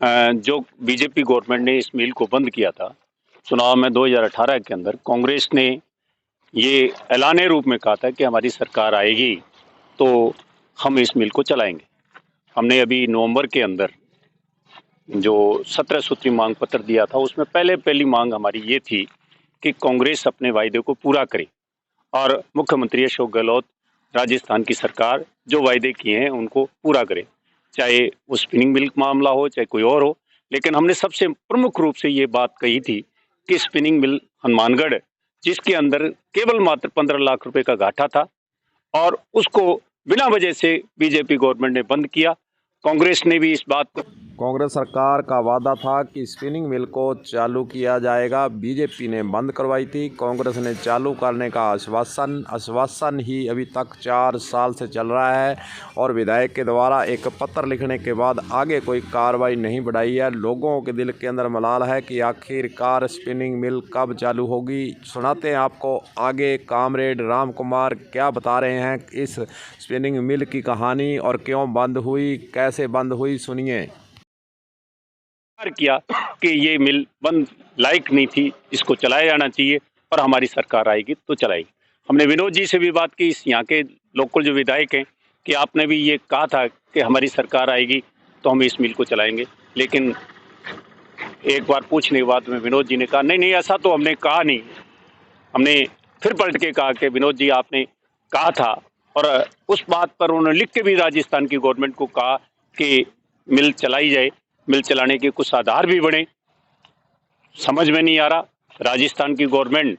जो BJP government ने इस मिल को बंद किया था चुनाव में 2018 के अंदर, कांग्रेस ने ये ऐलाने रूप में कहा था कि हमारी सरकार आएगी तो हम इस मिल को चलाएंगे। हमने अभी नवंबर के अंदर जो 17 सूत्री मांग पत्र दिया था, उसमें पहली मांग हमारी ये थी कि कांग्रेस अपने वायदे को पूरा करे और मुख्यमंत्री अशोक गहलोत, राजस्थान की सरकार जो वायदे किए हैं उनको पूरा करे, चाहे वो स्पिनिंग मिल मामला हो चाहे कोई और हो। लेकिन हमने सबसे प्रमुख रूप से ये बात कही थी कि स्पिनिंग मिल हनुमानगढ़, जिसके अंदर केवल मात्र 15 लाख रुपए का घाटा था और उसको बिना वजह से बीजेपी गवर्नमेंट ने बंद किया। कांग्रेस ने भी इस बात को, कांग्रेस सरकार का वादा था कि स्पिनिंग मिल को चालू किया जाएगा, बीजेपी ने बंद करवाई थी। कांग्रेस ने चालू करने का आश्वासन ही अभी तक 4 साल से चल रहा है और विधायक के द्वारा एक पत्र लिखने के बाद आगे कोई कार्रवाई नहीं बढ़ाई है। लोगों के दिल के अंदर मलाल है कि आखिरकार स्पिनिंग मिल कब चालू होगी। सुनाते हैं आपको आगे कामरेड राम कुमार क्या बता रहे हैं इस स्पिनिंग मिल की कहानी और क्यों बंद हुई, कैसे बंद हुई, सुनिए। किया कि ये मिल बंद लायक नहीं थी, इसको चलाया जाना चाहिए और हमारी सरकार आएगी तो चलाएगी। हमने विनोद जी से भी बात की, इस यहाँ के लोकल जो विधायक हैं, कि आपने भी ये कहा था कि हमारी सरकार आएगी तो हम इस मिल को चलाएंगे। लेकिन एक बार पूछने के बाद में विनोद जी ने कहा नहीं नहीं, ऐसा तो हमने कहा नहीं। हमने फिर पलट के कहा कि विनोद जी आपने कहा था, और उस बात पर उन्होंने लिख के भी राजस्थान की गवर्नमेंट को कहा कि मिल चलाई जाए, मिल चलाने के कुछ आधार भी बने। समझ में नहीं आ रहा, राजस्थान की गवर्नमेंट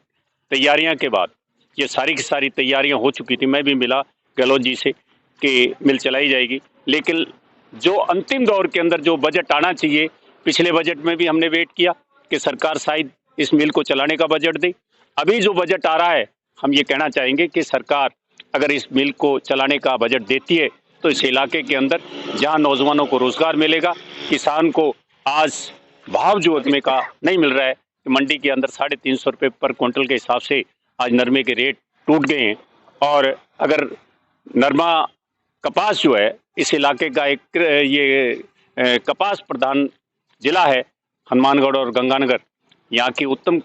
तैयारियां के बाद, ये सारी की सारी तैयारियां हो चुकी थी, मैं भी मिला गहलोत जी से कि मिल चलाई जाएगी, लेकिन जो अंतिम दौर के अंदर जो बजट आना चाहिए, पिछले बजट में भी हमने वेट किया कि सरकार शायद इस मिल को चलाने का बजट दे। अभी जो बजट आ रहा है, हम ये कहना चाहेंगे कि सरकार अगर इस मिल को चलाने का बजट देती है तो इस इलाके के अंदर जहां नौजवानों को रोजगार मिलेगा, किसान को आज भाव जो अदमे का नहीं मिल रहा है कि मंडी के अंदर 350 रुपये पर क्विंटल के हिसाब से आज नरमे के रेट टूट गए हैं। और अगर नरमा कपास जो है, इस इलाके का एक ये कपास प्रधान जिला है हनुमानगढ़ और गंगानगर, यहाँ की उत्तम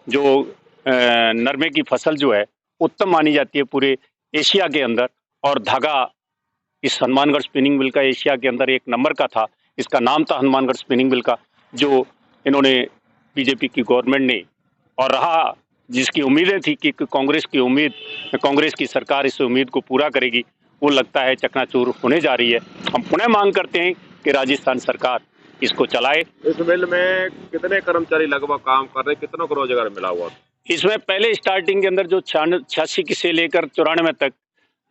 जो नरमे की फसल जो है उत्तम मानी जाती है पूरे एशिया के अंदर, और धागा इस हनुमानगढ़ स्पिनिंग मिल का एशिया के अंदर 1 नंबर का था। इसका नाम था हनुमानगढ़ स्पिनिंग मिल का, जो इन्होंने बीजेपी की गवर्नमेंट ने, और रहा जिसकी उम्मीदें थी कि कांग्रेस की सरकार इस उम्मीद को पूरा करेगी, वो लगता है चकनाचूर होने जा रही है। हम पुनः मांग करते हैं कि राजस्थान सरकार इसको चलाए। इस मिल में कितने कर्मचारी लगभग काम कर रहे, कितनों को रोजगार मिला हुआ? इसमें पहले स्टार्टिंग के अंदर जो 86 से लेकर 94 तक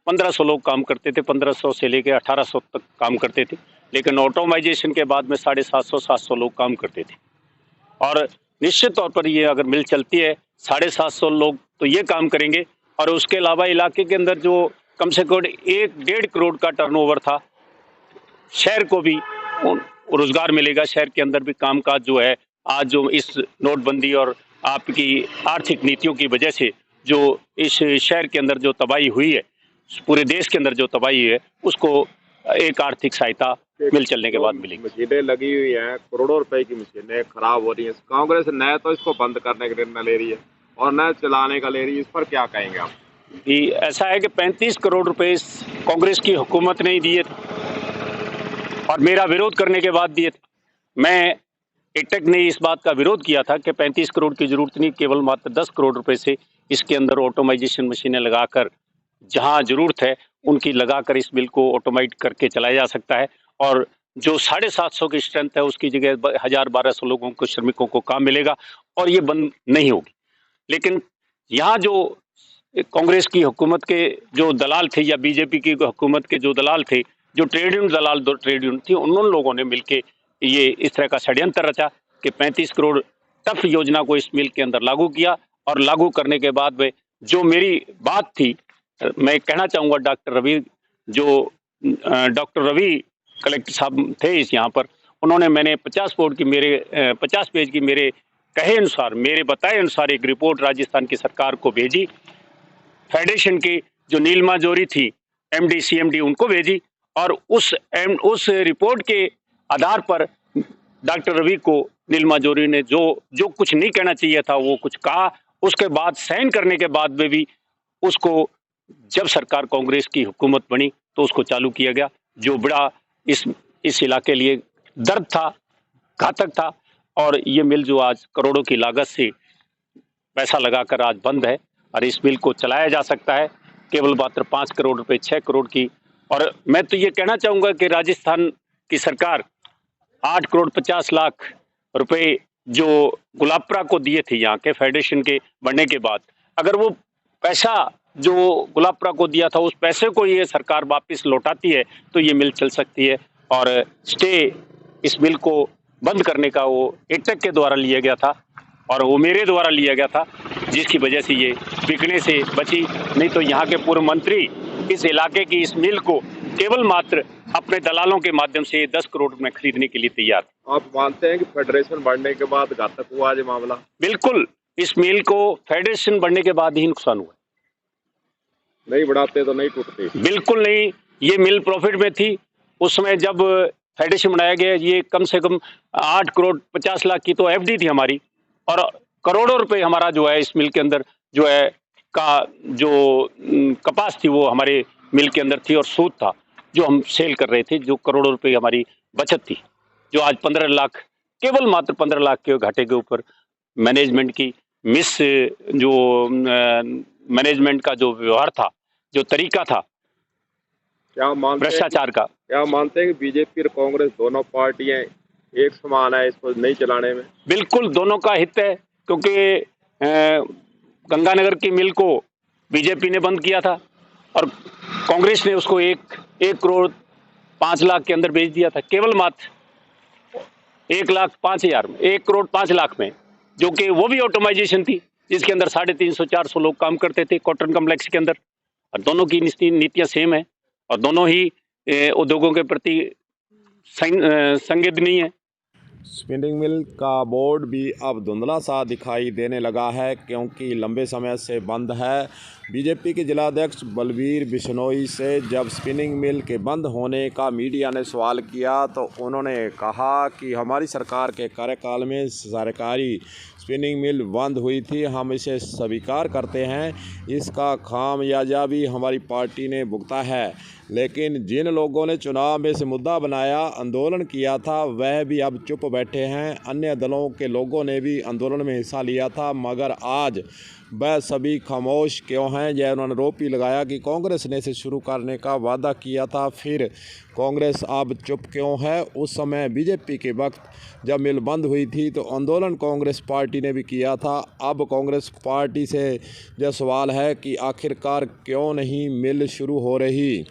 1500 लोग काम करते थे, 1500 से लेकर 1800 तक काम करते थे। लेकिन ऑटोमाइजेशन के बाद में 750 लोग काम करते थे, और निश्चित तौर पर ये अगर मिल चलती है 750 लोग तो ये काम करेंगे। और उसके अलावा इलाके के अंदर जो कम से कम 1-1.5 करोड़ का टर्नओवर था, शहर को भी रोजगार मिलेगा। शहर के अंदर भी कामकाज जो है, आज जो इस नोटबंदी और आपकी आर्थिक नीतियों की वजह से जो इस शहर के अंदर जो तबाही हुई है, पूरे देश के अंदर जो तबाही है, उसको एक आर्थिक सहायता मिल चलने के बाद मिलेगी। मशीनें लगी हुई हैं, करोड़ों रुपए की मशीनें खराब हो रही हैं। कांग्रेस न तो इसको बंद करने का निर्णय ले रही है और न चलाने का ले रही है, इस पर क्या कहेंगे आप? कि ऐसा है कि 35 करोड़ रुपए कांग्रेस की हुकूमत ने ही दिए थे और मेरा विरोध करने के बाद दिए थे। मैं एटेक ने इस बात का विरोध किया था कि 35 करोड़ की जरूरत नहीं, केवल मात्र 10 करोड़ रुपए से इसके अंदर ऑटोमाइजेशन मशीनें लगाकर जहां जरूरत है उनकी लगाकर इस बिल को ऑटोमाइट करके चलाया जा सकता है, और जो 750 की स्ट्रेंथ है उसकी जगह 1000-1200 लोगों को, श्रमिकों को काम मिलेगा और ये बंद नहीं होगी। लेकिन यहाँ जो कांग्रेस की हुकूमत के जो दलाल थे या बीजेपी की हुकूमत के जो दलाल थे, जो ट्रेड यूनियन दलाल, दो ट्रेड यूनियन थी, उन लोगों ने मिलकर ये इस तरह का षड्यंत्र रचा कि 35 करोड़ टफ योजना को इस मिल के अंदर लागू किया, और लागू करने के बाद में जो मेरी बात थी, मैं कहना चाहूंगा डॉक्टर रवि कलेक्टर साहब थे इस यहाँ पर, उन्होंने, मैंने 50 पेज की मेरे कहे अनुसार, मेरे बताए अनुसार एक रिपोर्ट राजस्थान की सरकार को भेजी। फेडरेशन की जो नीलमा जोरी थी, MD CMD, उनको भेजी, और उस रिपोर्ट के आधार पर डॉक्टर रवि को नीलमा जोरी ने जो कुछ नहीं कहना चाहिए था वो कुछ कहा। उसके बाद साइन करने के बाद में भी उसको, जब सरकार कांग्रेस की हुकूमत बनी तो उसको चालू किया गया, जो बड़ा इस इलाके लिए दर्द था, घातक था। और ये मिल जो आज करोड़ों की लागत से पैसा लगाकर आज बंद है, और इस मिल को चलाया जा सकता है केवल मात्र 5 करोड़ रुपए, 6 करोड़ की। और मैं तो ये कहना चाहूंगा कि राजस्थान की सरकार 8 करोड़ 50 लाख रुपए जो गुलाबपुरा को दिए थे यहाँ के फेडरेशन के बनने के बाद, अगर वो पैसा जो गुलाबपुरा को दिया था उस पैसे को ये सरकार वापस लौटाती है तो ये मिल चल सकती है। और स्टे इस मिल को बंद करने का वो एटक के द्वारा लिया गया था और वो मेरे द्वारा लिया गया था, जिसकी वजह से ये बिकने से बची। नहीं तो यहाँ के पूर्व मंत्री इस इलाके की इस मिल को केवल मात्र अपने दलालों के माध्यम से 10 करोड़ में खरीदने के लिए तैयार थे। आप मानते हैं कि फेडरेशन बढ़ने के बाद घातक हुआ ये मामला? बिल्कुल, इस मिल को फेडरेशन बढ़ने के बाद ही नुकसान हुआ। नहीं बढ़ाते तो नहीं टूटती? बिल्कुल नहीं। ये मिल प्रॉफिट में थी उस समय जब फेडरेशन बनाया गया। ये कम से कम 8 करोड़ 50 लाख की तो एफडी थी हमारी, और करोड़ों रुपए हमारा जो है इस मिल के अंदर जो है का जो कपास थी वो हमारे मिल के अंदर थी, और सूद था जो हम सेल कर रहे थे, जो करोड़ों रुपए हमारी बचत थी, जो आज 15 लाख, केवल मात्र 15 लाख के घाटे के ऊपर मैनेजमेंट की जो मैनेजमेंट का जो व्यवहार था, जो तरीका था क्या मानते भ्रष्टाचार का। क्या मानते हैं कि बीजेपी और कांग्रेस दोनों पार्टियां एक समान है इसको नहीं चलाने में? बिल्कुल दोनों का हित है, क्योंकि गंगानगर की मिल को बीजेपी ने बंद किया था और कांग्रेस ने उसको 1 करोड़ 5 लाख के अंदर बेच दिया था, केवल मात्र 1,05,000 में, 1 करोड़ 5 लाख में, जो कि वो भी ऑटोमाइजेशन थी जिसके अंदर 350-400 लोग काम करते थे कॉटन कम्प्लेक्स के अंदर। और दोनों की नीतियां सेम है और दोनों ही उद्योगों के प्रति संवेदनीय है। स्पिनिंग मिल का बोर्ड भी अब धुंधला सा दिखाई देने लगा है क्योंकि लंबे समय से बंद है। बीजेपी के जिलाध्यक्ष बलबीर बिश्नोई से जब स्पिनिंग मिल के बंद होने का मीडिया ने सवाल किया तो उन्होंने कहा कि हमारी सरकार के कार्यकाल में सरकारी स्पिनिंग मिल बंद हुई थी, हम इसे स्वीकार करते हैं, इसका खामियाजा भी हमारी पार्टी ने भुगता है। लेकिन जिन लोगों ने चुनाव में से मुद्दा बनाया, आंदोलन किया था, वह भी अब चुप बैठे हैं। अन्य दलों के लोगों ने भी आंदोलन में हिस्सा लिया था, मगर आज वह सभी खामोश क्यों हैं? यह उन्होंने आरोप भी लगाया कि कांग्रेस ने इसे शुरू करने का वादा किया था, फिर कांग्रेस अब चुप क्यों है? उस समय बीजेपी के वक्त जब मिल बंद हुई थी तो आंदोलन कांग्रेस पार्टी ने भी किया था। अब कांग्रेस पार्टी से यह सवाल है कि आखिरकार क्यों नहीं मिल शुरू हो रही?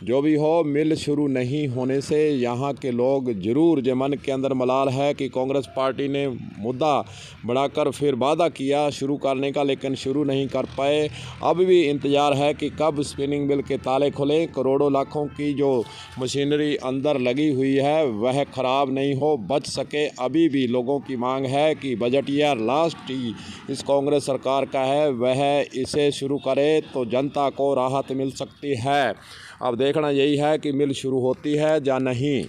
जो भी हो, मिल शुरू नहीं होने से यहाँ के लोग ज़रूर जो मन के अंदर मलाल है कि कांग्रेस पार्टी ने मुद्दा बढ़ाकर फिर वादा किया शुरू करने का, लेकिन शुरू नहीं कर पाए। अब भी इंतज़ार है कि कब स्पिनिंग मिल के ताले खुले, करोड़ों लाखों की जो मशीनरी अंदर लगी हुई है वह ख़राब नहीं हो, बच सके। अभी भी लोगों की मांग है कि बजट ईयर लास्ट ही इस कांग्रेस सरकार का है, वह इसे शुरू करे तो जनता को राहत मिल सकती है। अब देखना यही है कि मिल शुरू होती है या नहीं।